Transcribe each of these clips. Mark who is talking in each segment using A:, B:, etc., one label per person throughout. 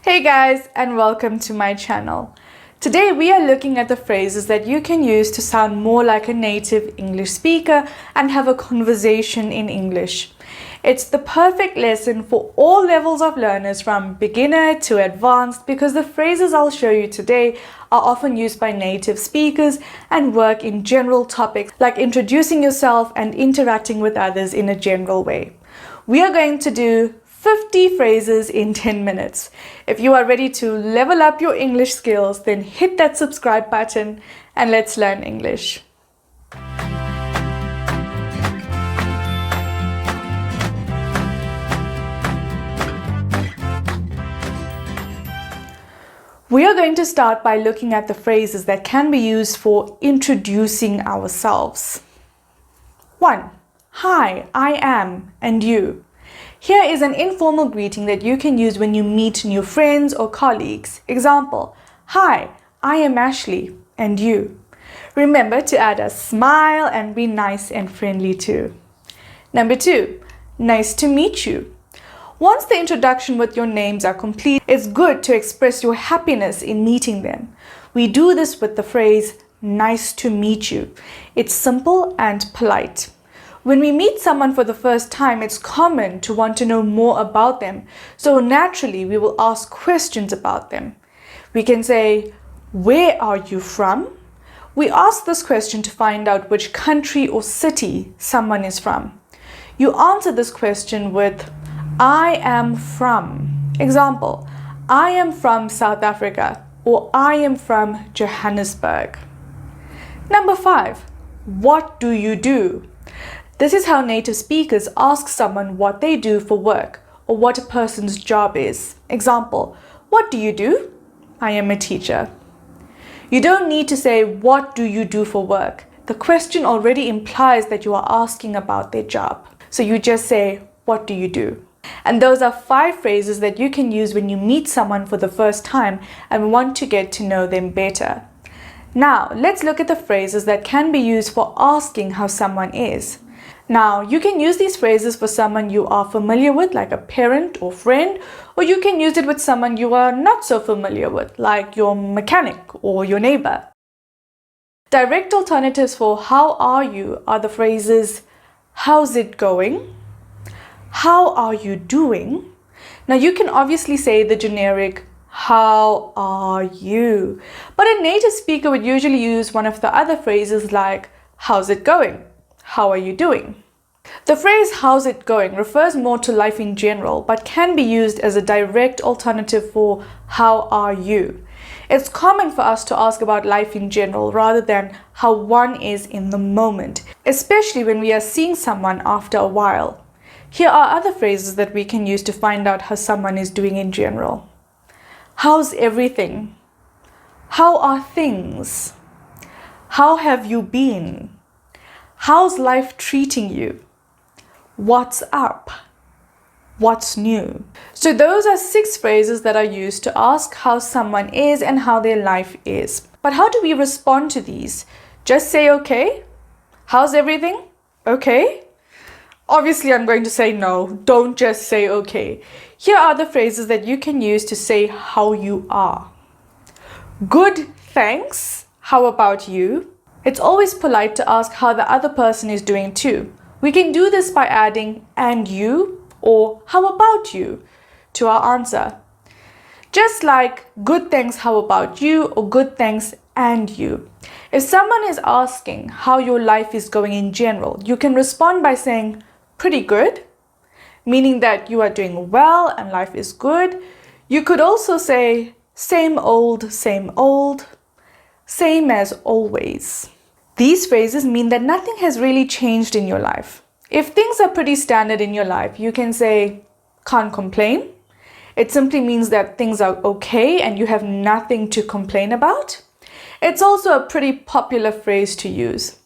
A: Hey guys, and welcome to my channel. Today we are looking at the phrases that you can use to sound more like a native English speaker and have a conversation in English. It's the perfect lesson for all levels of learners from beginner to advanced because the phrases I'll show you today are often used by native speakers and work in general topics like introducing yourself and interacting with others in a general way. We are going to do 50 phrases in 10 minutes. If you are ready to level up your English skills, then hit that subscribe button and let's learn English. We are going to start by looking at the phrases that can be used for introducing ourselves. 1. Hi, I am, and you. Here is an informal greeting that you can use when you meet new friends or colleagues. Example, hi, I am Ashley, and you. Remember to add a smile and be nice and friendly too. Number 2, nice to meet you. Once the introduction with your names are complete, it's good to express your happiness in meeting them. We do this with the phrase, nice to meet you. It's simple and polite. When we meet someone for the first time, it's common to want to know more about them. So naturally, we will ask questions about them. We can say, where are you from? We ask this question to find out which country or city someone is from. You answer this question with, I am from. Example, I am from South Africa, or I am from Johannesburg. Number 5, what do you do? This is how native speakers ask someone what they do for work or what a person's job is. Example, what do you do? I am a teacher. You don't need to say, what do you do for work? The question already implies that you are asking about their job. So you just say, what do you do? And those are 5 phrases that you can use when you meet someone for the first time and want to get to know them better. Now, let's look at the phrases that can be used for asking how someone is. Now, you can use these phrases for someone you are familiar with, like a parent or friend, or you can use it with someone you are not so familiar with, like your mechanic or your neighbor. Direct alternatives for how are you are the phrases, how's it going? How are you doing? Now, you can obviously say the generic, how are you? But a native speaker would usually use one of the other phrases like, how's it going? How are you doing? The phrase how's it going refers more to life in general, but can be used as a direct alternative for how are you. It's common for us to ask about life in general rather than how one is in the moment, especially when we are seeing someone after a while. Here are other phrases that we can use to find out how someone is doing in general. How's everything? How are things? How have you been? How's life treating you? What's up? What's new? So those are 6 phrases that are used to ask how someone is and how their life is. But how do we respond to these? Just say okay? How's everything? Okay? Obviously, I'm going to say no. Don't just say okay. Here are the phrases that you can use to say how you are. Good, thanks. How about you? It's always polite to ask how the other person is doing too. We can do this by adding and you or how about you to our answer. Just like good thanks, how about you, or good thanks and you. If someone is asking how your life is going in general, you can respond by saying pretty good, meaning that you are doing well and life is good. You could also say same old, same as always. These phrases mean that nothing has really changed in your life. If things are pretty standard in your life, you can say, can't complain. It simply means that things are okay and you have nothing to complain about. It's also a pretty popular phrase to use.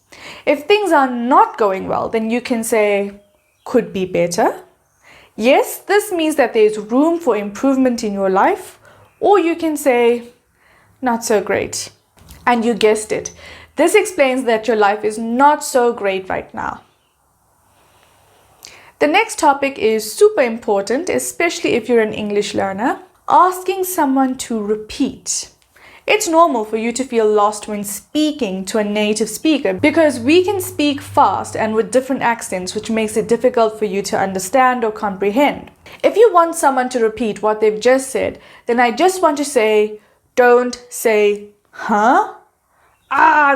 A: If things are not going well, then you can say, could be better. Yes, this means that there's room for improvement in your life. Or you can say, not so great. And you guessed it. This explains that your life is not so great right now. The next topic is super important, especially if you're an English learner. Asking someone to repeat. It's normal for you to feel lost when speaking to a native speaker because we can speak fast and with different accents, which makes it difficult for you to understand or comprehend. If you want someone to repeat what they've just said, then I just want to say, don't say, huh?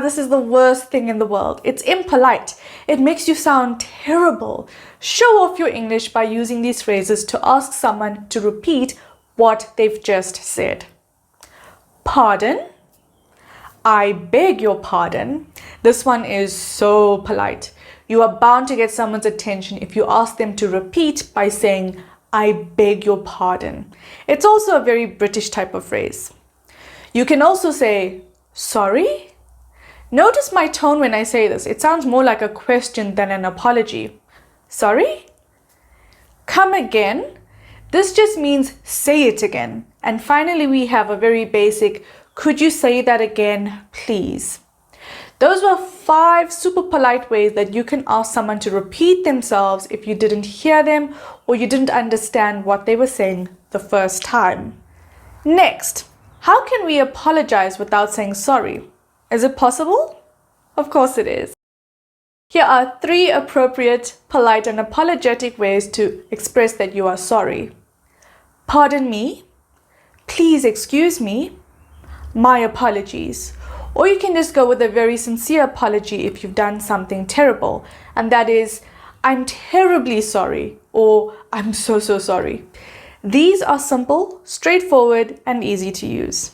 A: This is the worst thing in the world. It's impolite. It makes you sound terrible. Show off your English by using these phrases to ask someone to repeat what they've just said. Pardon? I beg your pardon. This one is so polite. You are bound to get someone's attention if you ask them to repeat by saying, I beg your pardon. It's also a very British type of phrase. You can also say, sorry? Notice my tone when I say this. It sounds more like a question than an apology. Sorry? Come again? This just means say it again. And finally, we have a very basic, could you say that again, please? Those were 5 super polite ways that you can ask someone to repeat themselves if you didn't hear them or you didn't understand what they were saying the first time. Next, how can we apologize without saying sorry? Is it possible? Of course it is. Here are 3 appropriate, polite and apologetic ways to express that you are sorry. Pardon me. Please excuse me. My apologies. Or you can just go with a very sincere apology if you've done something terrible. And that is, I'm terribly sorry, or I'm so sorry. These are simple, straightforward, and easy to use.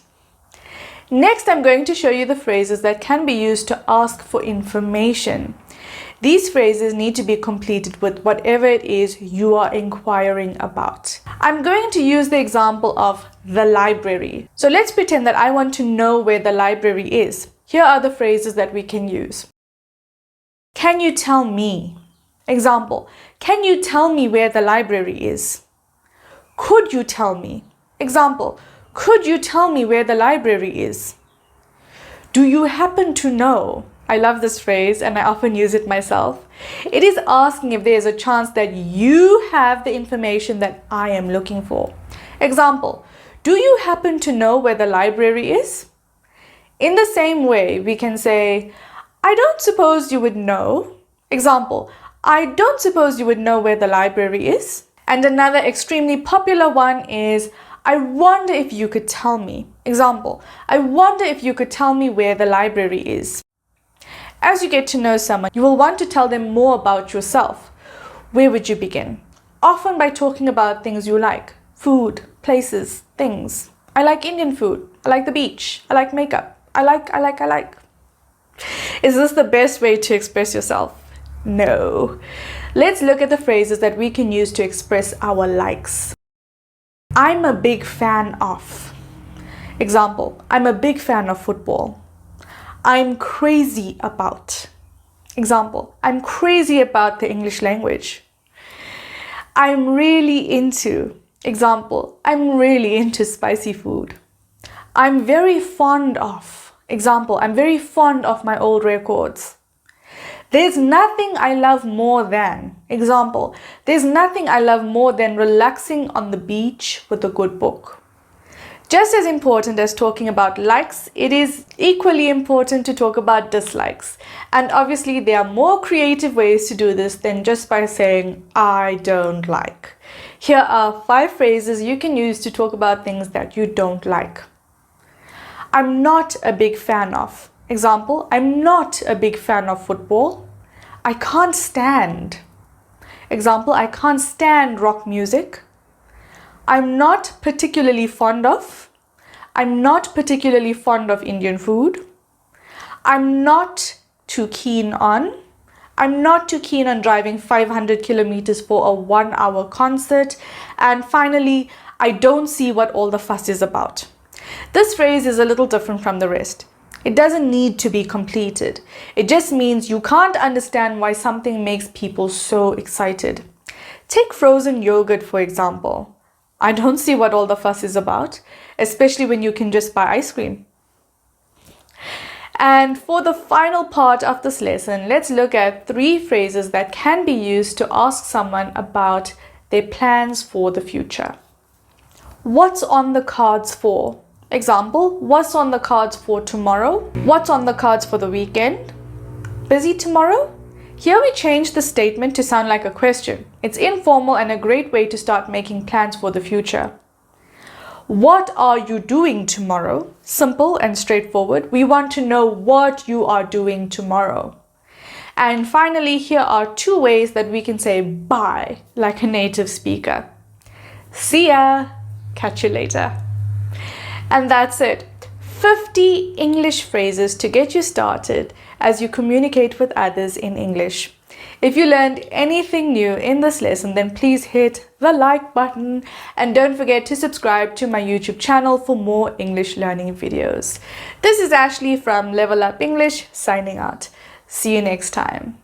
A: Next, I'm going to show you the phrases that can be used to ask for information. These phrases need to be completed with whatever it is you are inquiring about. I'm going to use the example of the library. So let's pretend that I want to know where the library is. Here are the phrases that we can use. Can you tell me? Example, can you tell me where the library is? Could you tell me? Example, could you tell me where the library is? Do you happen to know? I love this phrase and I often use it myself. It is asking if there is a chance that you have the information that I am looking for. Example, do you happen to know where the library is? In the same way, we can say, I don't suppose you would know. Example, I don't suppose you would know where the library is. And another extremely popular one is, I wonder if you could tell me. Example, I wonder if you could tell me where the library is. As you get to know someone, you will want to tell them more about yourself. Where would you begin? Often by talking about things you like. Food, places, things. I like Indian food. I like the beach. I like makeup. I like. Is this the best way to express yourself? No. Let's look at the phrases that we can use to express our likes. I'm a big fan of. Example, I'm a big fan of football. I'm crazy about. Example, I'm crazy about the English language. I'm really into. Example, I'm really into spicy food. I'm very fond of. Example, I'm very fond of my old records. There's nothing I love more than. Example, there's nothing I love more than relaxing on the beach with a good book. Just as important as talking about likes, it is equally important to talk about dislikes. And obviously, there are more creative ways to do this than just by saying, I don't like. Here are 5 phrases you can use to talk about things that you don't like. I'm not a big fan of. Example, I'm not a big fan of football. I can't stand. Example, I can't stand rock music. I'm not particularly fond of. I'm not particularly fond of Indian food. I'm not too keen on. I'm not too keen on driving 500 kilometers for a 1-hour concert. And finally, I don't see what all the fuss is about. This phrase is a little different from the rest. It doesn't need to be completed. It just means you can't understand why something makes people so excited. Take frozen yogurt, for example. I don't see what all the fuss is about, especially when you can just buy ice cream. And for the final part of this lesson, let's look at 3 phrases that can be used to ask someone about their plans for the future. What's on the cards for? Example, what's on the cards for tomorrow? What's on the cards for the weekend? Busy tomorrow? Here we change the statement to sound like a question. It's informal and a great way to start making plans for the future. What are you doing tomorrow? Simple and straightforward. We want to know what you are doing tomorrow. And finally, here are 2 ways that we can say bye like a native speaker. See ya. Catch you later. And that's it. 50 English phrases to get you started as you communicate with others in English. If you learned anything new in this lesson, then please hit the like button and don't forget to subscribe to my YouTube channel for more English learning videos. This is Ashley from Level Up English signing out. See you next time.